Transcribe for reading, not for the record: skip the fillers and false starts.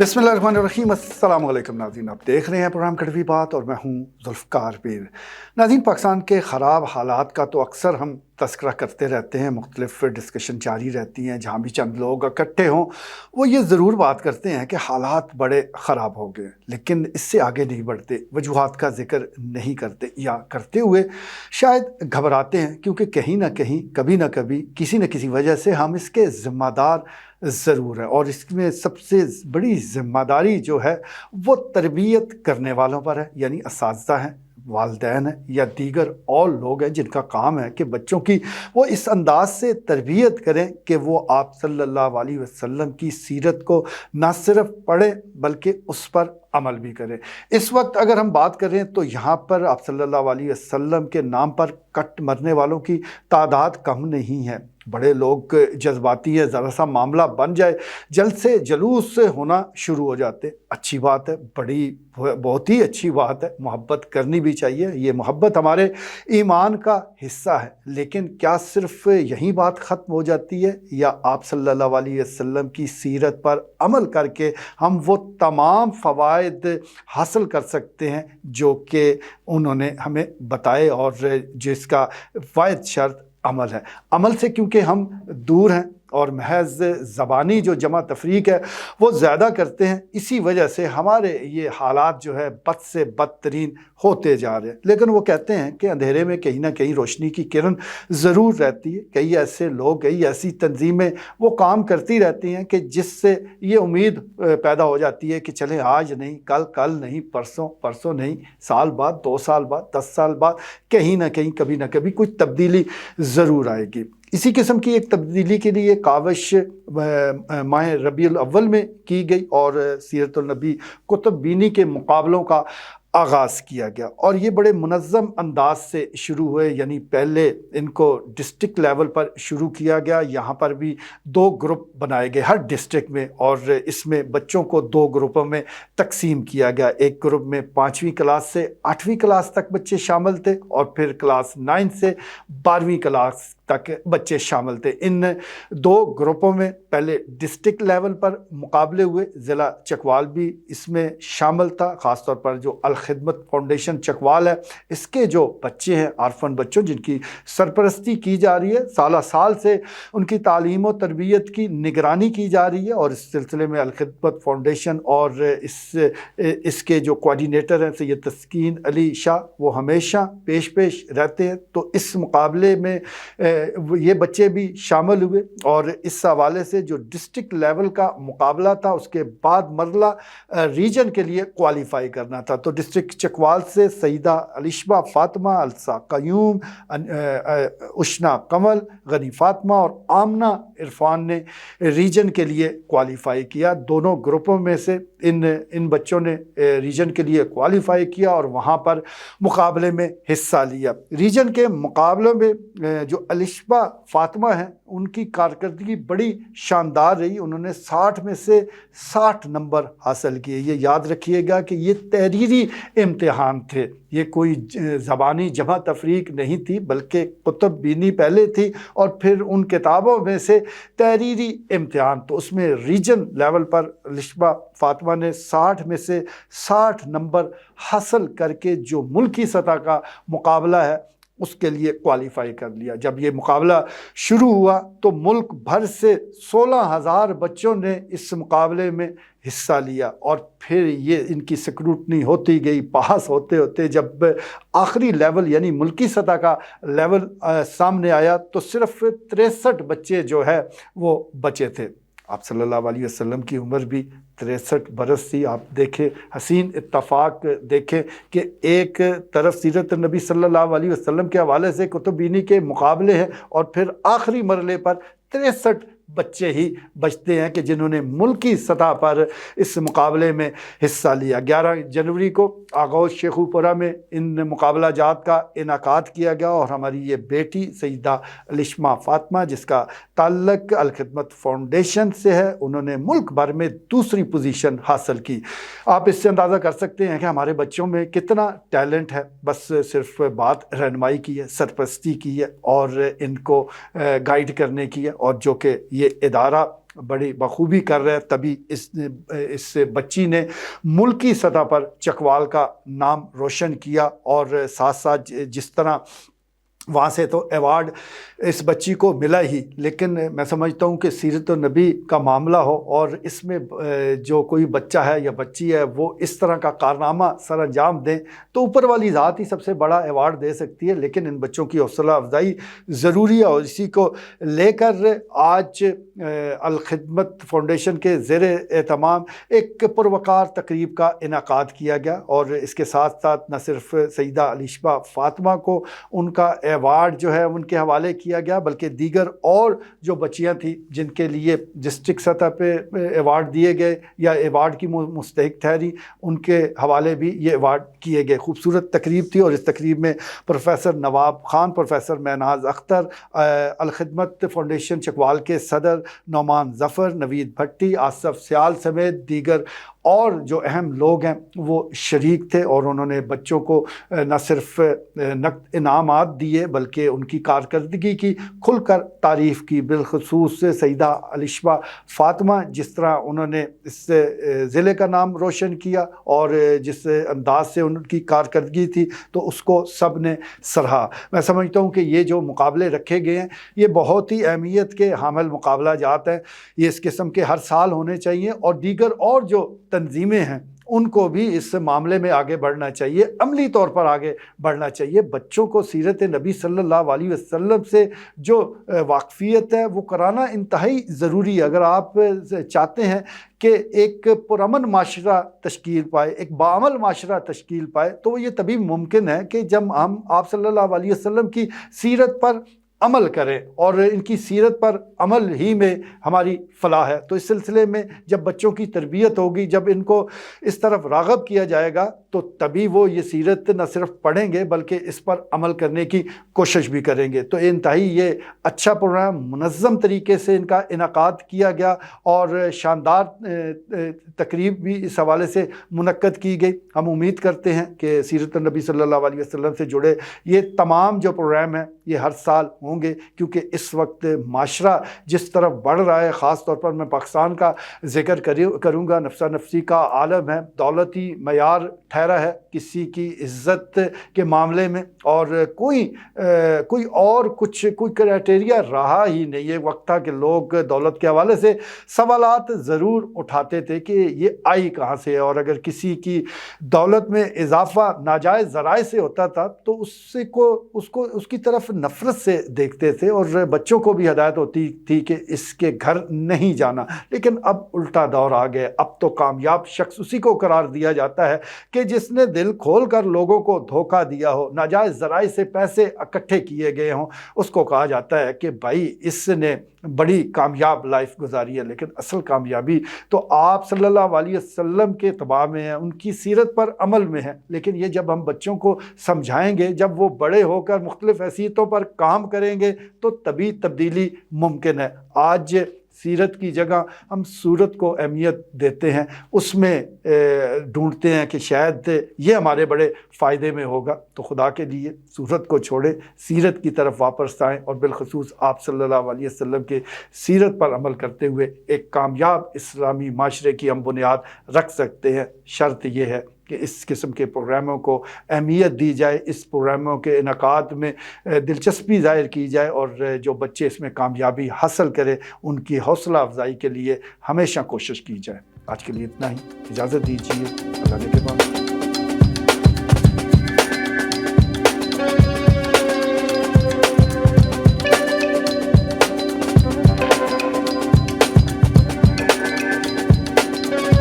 बिस्मिल्लाहिर्रहमानिर्रहीम। अस्सलाम वालेकुम नाज़रीन, आप देख रहे हैं प्रोग्राम कड़वी बात और मैं हूं ज़ुल्फ़िकार पीर। नाज़रीन, पाकिस्तान के ख़राब हालात का तो अक्सर हम तज़किरा करते रहते हैं, मुख्तलिफ़ डिस्कशन जारी रहती हैं। जहाँ भी चंद लोग इकट्ठे हों वो ये ज़रूर बात करते हैं कि हालात बड़े ख़राब हो गए, लेकिन इससे आगे नहीं बढ़ते, वजूहात का ज़िक्र नहीं करते, या करते हुए शायद घबराते हैं, क्योंकि कहीं ना कहीं कभी ना कभी किसी न किसी वजह से हम इसके ज़िम्मेदार ज़रूर है। और इसमें सबसे बड़ी ज़िम्मेदारी जो है वो तरबियत करने वालों पर है, यानी असातिज़ा हैं, वालिदैन हैं, या दीगर और लोग हैं जिनका काम है कि बच्चों की वो इस अंदाज से तरबियत करें कि वो आप सल्लल्लाहु अलैहि वसल्लम की सीरत को ना सिर्फ पढ़ें बल्कि उस पर अमल भी करें। इस वक्त अगर हम बात करें तो यहाँ पर आप सल्लल्लाहु अलैहि वसल्लम के नाम पर कट मरने वालों की तादाद कम नहीं है। बड़े लोग जज्बाती है, ज़रा सा मामला बन जाए जल्द से जलूस से होना शुरू हो जाते। अच्छी बात है, बहुत ही अच्छी बात है, मोहब्बत करनी भी चाहिए, ये मोहब्बत हमारे ईमान का हिस्सा है। लेकिन क्या सिर्फ यही बात ख़त्म हो जाती है, या आप सल्लल्लाहु अलैहि वसल्लम की सीरत पर अमल करके हम वो तमाम फ़वाइद हासिल कर सकते हैं जो कि उन्होंने हमें बताए, और जिसका वाहिद शर्त अमल है। अमल से क्योंकि हम दूर हैं और महज ज़बानी जो जमा तफरीक है वो ज़्यादा करते हैं, इसी वजह से हमारे ये हालात जो है बद से बदतरीन होते जा रहे हैं। लेकिन वो कहते हैं कि अंधेरे में कहीं ना कहीं रोशनी की किरण ज़रूर रहती है। कई ऐसे लोग, कई ऐसी तंजीमें वो काम करती रहती हैं कि जिससे ये उम्मीद पैदा हो जाती है कि चलें आज नहीं कल, कल नहीं परसों, परसों नहीं साल बाद, 2 साल बाद, 10 साल बाद कहीं ना कहीं कभी ना कभी कुछ तब्दीली ज़रूर आएगी। इसी किस्म की एक तब्दीली के लिए काविश माह रबीउल अव्वल में की गई और सीरतुल नबी कुतुब बीनी के मुकाबलों का आगाज़ किया गया, और ये बड़े मुनज़्ज़म अंदाज से शुरू हुए। यानी पहले इनको डिस्ट्रिक्ट लेवल पर शुरू किया गया, यहाँ पर भी 2 ग्रुप बनाए गए हर डिस्ट्रिक्ट में, और इसमें बच्चों को 2 ग्रुपों में तकसीम किया गया। एक ग्रुप में 5वीं क्लास से 8वीं क्लास तक बच्चे शामिल थे, और फिर क्लास 9 से 12वीं क्लास तक बच्चे शामिल थे। इन 2 ग्रुपों में पहले डिस्ट्रिक्ट लेवल पर मुकाबले हुए, ज़िला चकवाल भी इसमें शामिल था। ख़ास तौर पर जो अल खिदमत फाउंडेशन चकवाल है, इसके जो बच्चे हैं, आरफन बच्चों जिनकी सरपरस्ती की जा रही है, साल से उनकी तालीम और तरबियत की निगरानी की जा रही है। और इस सिलसिले में अल खिदमत फाउंडेशन और इसके जो कोऑर्डिनेटर हैं सैयद तस्कीन अली शाह, वो हमेशा पेश रहते हैं। तो इस मुकाबले में ये बच्चे भी शामिल हुए, और इस हवाले से जो डिस्ट्रिक्ट लेवल का मुकाबला था उसके बाद मरला रीजन के लिए क्वालिफाई करना था। तो डिस्ट्रिक्ट चकवाल से सईदा अलिशबा फ़ातिमा, अलसा कयूम, उशना कमल, गनी फ़ातिमा और आमना इरफान ने रीजन के लिए क्वालिफाई किया। दोनों ग्रुपों में से इन बच्चों ने रीजन के लिए क्वालिफाई किया और वहाँ पर मुकाबले में हिस्सा लिया। रीजन के मुकाबलों में जो अलिशबा फ़ातिमा हैं उनकी कारकर्दगी बड़ी शानदार रही। उन्होंने 60 में से 60 नंबर हासिल किए। ये याद रखिएगा कि ये तहरीरी इम्तिहान थे, ये कोई ज़बानी जमा तफरीक नहीं थी, बल्कि कुतुब बीनी पहले थी और फिर उन किताबों में से तहरीरी इम्तिहान। तो उसमें रीजन लेवल पर अलिशबा फ़ातिमा ने 60 में से 60 नंबर हासिल करके जो मुल्की सतह का मुकाबला है उसके लिए क्वालिफाई कर लिया। जब ये मुकाबला शुरू हुआ तो मुल्क भर से 16,000 बच्चों ने इस मुकाबले में हिस्सा लिया, और फिर ये इनकी स्क्रूटनी होती गई। पास होते होते जब आखिरी लेवल यानी मुल्की सतह का लेवल सामने आया तो सिर्फ 63 बच्चे जो है वो बचे थे। आप सल्लल्लाहु अलैहि वसल्लम की उम्र भी 63 बरस थी। आप देखें, हसीन इत्तफाक देखें कि एक तरफ सीरत नबी सल्लल्लाहु अलैहि वसल्लम के हवाले से कुतुब बीनी के मुकाबले हैं, और फिर आखिरी मरले पर 63 बच्चे ही बचते हैं कि जिन्होंने मुल्की सतह पर इस मुकाबले में हिस्सा लिया। 11 जनवरी को आगोश शेखुपुरा में इन मुकाबला जात का इनाकाद किया गया, और हमारी ये बेटी सईदा अलिशबा फ़ातिमा जिसका ताल्लुक़ अल खिदमत फाउंडेशन से है, उन्होंने मुल्क भर में दूसरी पोजीशन हासिल की। आप इससे अंदाज़ा कर सकते हैं कि हमारे बच्चों में कितना टैलेंट है। बस सिर्फ बात रहनुमाई की है, सरपरस्ती की है और इनको गाइड करने की है, और जो कि ये इदारा بڑی بخوبی کر رہا ہے، تبھی اس بچی نے ملکی سطح پر چکوال کا نام روشن کیا، اور ساتھ ساتھ جس طرح وہاں سے تو ایوارڈ اس بچی کو ملا ہی، لیکن میں سمجھتا ہوں کہ سیرت النبی کا معاملہ ہو اور اس میں جو کوئی بچہ ہے یا بچی ہے وہ اس طرح کا کارنامہ سر انجام دیں تو اوپر والی ذات ہی سب سے بڑا ایوارڈ دے سکتی ہے، لیکن ان بچوں کی حوصلہ افزائی ضروری ہے، اور اسی کو لے کر آج الخدمت فاؤنڈیشن کے زیر اہتمام ایک پروقار تقریب کا انعقاد کیا گیا، اور اس کے ساتھ ساتھ نہ صرف سیدہ علیشبہ فاطمہ کو ان کا ایوارڈ جو ہے ان کے حوالے کیا گیا، بلکہ دیگر اور جو بچیاں تھیں جن کے لیے ڈسٹرکٹ سطح پہ ایوارڈ دیے گئے یا ایوارڈ کی مستحق ٹھہری، ان کے حوالے بھی یہ ایوارڈ کیے گئے۔ خوبصورت تقریب تھی، اور اس تقریب میں professor Nawab Khan, professor Mahnaz Akhtar, Al-Khidmat foundation Chakwal کے صدر نعمان ظفر، نوید بھٹی، آصف سیال سمیت دیگر اور جو اہم لوگ ہیں وہ شریک تھے، اور انہوں نے بچوں کو نہ صرف نقد انعامات دیے بلکہ ان کی کارکردگی کی کھل کر تعریف کی، بالخصوص سیدہ علیشبہ فاطمہ، جس طرح انہوں نے اس ضلع کا نام روشن کیا اور جس انداز سے ان کی کارکردگی تھی تو اس کو سب نے سراہا۔ میں سمجھتا ہوں کہ یہ جو مقابلے رکھے گئے ہیں یہ بہت ہی اہمیت کے حامل مقابلہ جات ہیں، یہ اس قسم کے ہر سال ہونے چاہیے، اور دیگر اور جو تنظیمیں ہیں ان کو بھی اس معاملے میں آگے بڑھنا چاہیے، عملی طور پر آگے بڑھنا چاہیے۔ بچوں کو سیرت نبی صلی اللہ علیہ وسلم سے جو واقفیت ہے وہ کرانا انتہائی ضروری ہے۔ اگر آپ چاہتے ہیں کہ ایک پرامن معاشرہ تشکیل پائے، ایک باعمل معاشرہ تشکیل پائے، تو یہ تبھی ممکن ہے کہ جب ہم آپ صلی اللہ علیہ وسلم کی سیرت پر عمل کریں، اور ان کی سیرت پر عمل ہی میں ہماری فلاح ہے۔ تو اس سلسلے میں جب بچوں کی تربیت ہوگی، جب ان کو اس طرف راغب کیا جائے گا تو تبھی وہ یہ سیرت نہ صرف پڑھیں گے بلکہ اس پر عمل کرنے کی کوشش بھی کریں گے۔ تو انتہائی یہ اچھا پروگرام منظم طریقے سے ان کا انعقاد کیا گیا، اور شاندار تقریب بھی اس حوالے سے منعقد کی گئی۔ ہم امید کرتے ہیں کہ سیرت النبی صلی اللہ علیہ وسلم سے جڑے یہ تمام جو پروگرام ہیں یہ ہر سال ہوں گے، کیونکہ اس وقت معاشرہ جس طرف بڑھ رہا ہے، خاص طور پر میں پاکستان کا ذکر کروں گا، نفسا نفسی کا عالم ہے، دولتی معیار ٹھہرا ہے کسی کی عزت کے معاملے میں، اور کوئی اور کوئی کرائٹیریا رہا ہی نہیں۔ یہ وقت تھا کہ لوگ دولت کے حوالے سے سوالات ضرور اٹھاتے تھے کہ یہ آئی کہاں سے، اور اگر کسی کی دولت میں اضافہ ناجائز ذرائع سے ہوتا تھا تو اس کی طرف نفرت سے دیکھتے تھے، اور بچوں کو بھی ہدایت ہوتی تھی کہ اس کے گھر نہیں جانا۔ لیکن اب الٹا دور آ گیا، اب تو کامیاب شخص اسی کو قرار دیا جاتا ہے کہ جس نے دل کھول کر لوگوں کو دھوکہ دیا ہو، ناجائز ذرائع سے پیسے اکٹھے کیے گئے ہوں، اس کو کہا جاتا ہے کہ بھائی اس نے بڑی کامیاب لائف گزاری ہے۔ لیکن اصل کامیابی تو آپ صلی اللہ علیہ وسلم کے اتباع میں ہے، ان کی سیرت پر عمل میں ہے۔ لیکن یہ جب ہم بچوں کو سمجھائیں گے، جب وہ بڑے ہو کر مختلف حیثیتوں پر کام کریں گے تو تبھی تبدیلی ممکن ہے۔ آج سیرت کی جگہ ہم صورت کو اہمیت دیتے ہیں، اس میں ڈھونڈتے ہیں کہ شاید یہ ہمارے بڑے فائدے میں ہوگا۔ تو خدا کے لیے صورت کو چھوڑیں، سیرت کی طرف واپس آئیں، اور بالخصوص آپ صلی اللہ علیہ وسلم کے سیرت پر عمل کرتے ہوئے ایک کامیاب اسلامی معاشرے کی ہم بنیاد رکھ سکتے ہیں۔ شرط یہ ہے کہ اس قسم کے پروگراموں کو اہمیت دی جائے، اس پروگراموں کے انعقاد میں دلچسپی ظاہر کی جائے، اور جو بچے اس میں کامیابی حاصل کریں ان کی حوصلہ افزائی کے لیے ہمیشہ کوشش کی جائے۔ آج کے لیے اتنا ہی، اجازت دیجیے، اللہ نے کے بعد۔